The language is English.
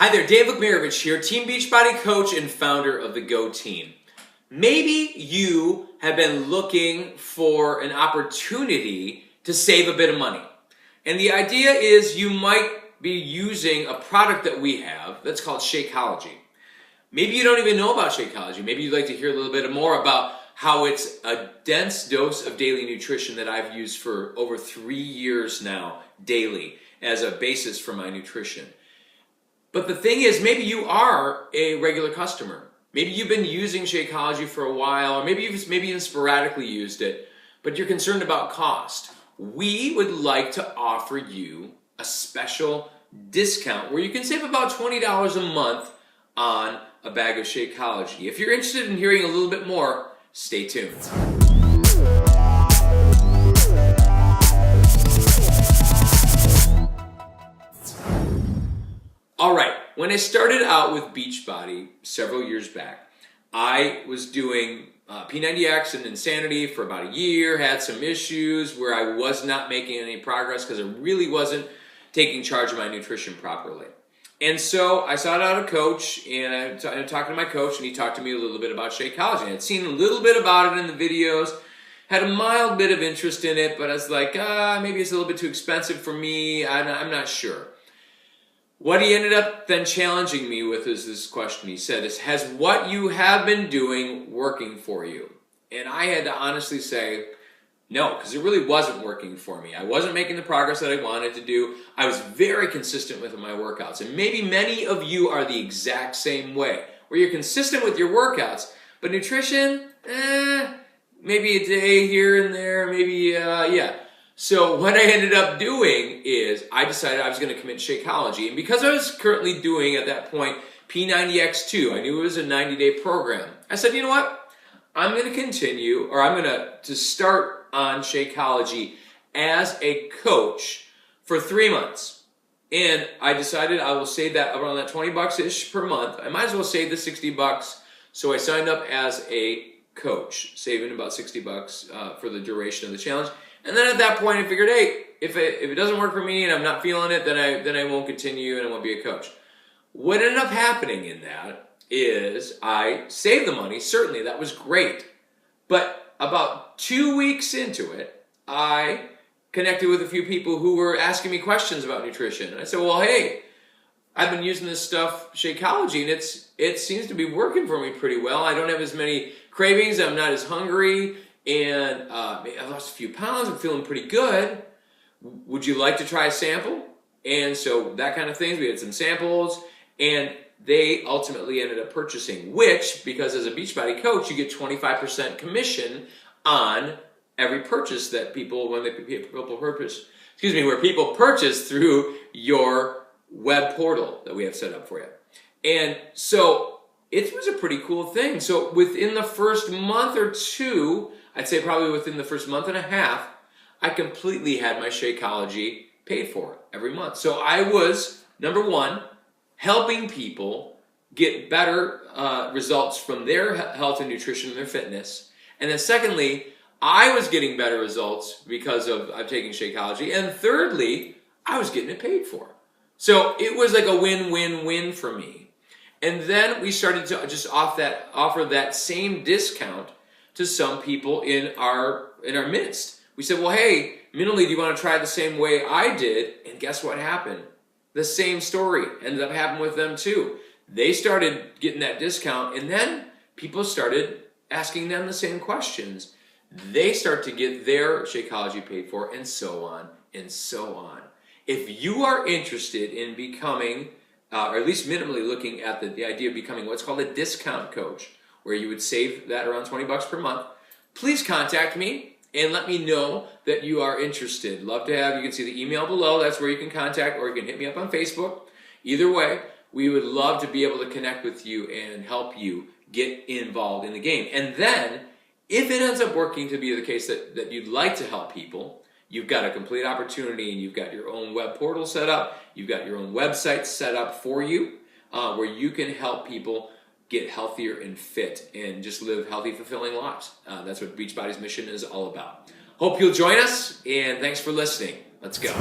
Hi there, Dave Vukmirovich here, Team Beachbody coach and founder of the Go Team. Maybe you have been looking for an opportunity to save a bit of money. And the idea is you might be using a product that we have that's called Shakeology. Maybe you don't even know about Shakeology. Maybe you'd like to hear a little bit more about how it's a dense dose of daily nutrition that I've used for over 3 years now, daily, as a basis for my nutrition. But the thing is, maybe you are a regular customer. Maybe you've been using Shakeology for a while, or maybe you've even sporadically used it, but you're concerned about cost. We would like to offer you a special discount where you can save about $20 a month on a bag of Shakeology. If you're interested in hearing a little bit more, stay tuned. All right, when I started out with Beachbody several years back, I was doing P90X and Insanity for about a year, had some issues where I was not making any progress because I really wasn't taking charge of my nutrition properly. And so I sought out a coach, and I talked to my coach, and he talked to me a little bit about Shakeology. I'd seen a little bit about it in the videos, had a mild bit of interest in it, but I was like, maybe it's a little bit too expensive for me, I'm not sure. What he ended up then challenging me with is this question. He said, has what you have been doing working for you? And I had to honestly say, no, because it really wasn't working for me. I wasn't making the progress that I wanted to do. I was very consistent with my workouts. And maybe many of you are the exact same way, where you're consistent with your workouts, but nutrition, maybe a day here and there, maybe, yeah. So what I ended up doing is I decided I was going to commit to Shakeology. And because I was currently doing, at that point, P90X2, I knew it was a 90-day program. I said, you know what? I'm going to continue, or I'm going to start on Shakeology as a coach for 3 months. And I decided I will save that around that $20-ish per month. I might as well save the $60. So I signed up as a coach, saving about $60 for the duration of the challenge. And then at that point, I figured, hey, if it doesn't work for me and I'm not feeling it, then I won't continue and I won't be a coach. What ended up happening in that is I saved the money. Certainly, that was great. But about 2 weeks into it, I connected with a few people who were asking me questions about nutrition. And I said, well, hey, I've been using this stuff, Shakeology, and it seems to be working for me pretty well. I don't have as many cravings. I'm not as hungry. And I lost a few pounds. I'm feeling pretty good. Would you like to try a sample? And so that kind of thing. We had some samples, and they ultimately ended up purchasing, which, because as a Beachbody coach, you get 25% commission on every purchase that people, where people purchase through your web portal that we have set up for you. And so it was a pretty cool thing. So within the first month or two, I'd say probably within the first month and a half, I completely had my Shakeology paid for every month. So I was, number one, helping people get better results from their health and nutrition and their fitness. And then secondly, I was getting better results because of taking Shakeology. And thirdly, I was getting it paid for. So it was like a win-win-win for me. And then we started to just offer that same discount to some people in our midst. We said, well, hey, mentally, do you want to try the same way I did? And guess what happened? The same story ended up happening with them too. They started getting that discount, and then people started asking them the same questions. They start to get their Shakeology paid for, and so on and so on. If you are interested in becoming, or at least minimally looking at the idea of becoming what's called a discount coach, where you would save that around $20 per month, please contact me and let me know that you are interested. Love to have you. You can see the email below. That's where you can contact, or you can hit me up on Facebook. Either way, we would love to be able to connect with you and help you get involved in the game. And then, if it ends up working to be the case that you'd like to help people, you've got a complete opportunity, and you've got your own web portal set up. You've got your own website set up for you, where you can help people get healthier and fit and just live healthy, fulfilling lives. That's what Beachbody's mission is all about. Hope you'll join us, and thanks for listening. Let's go.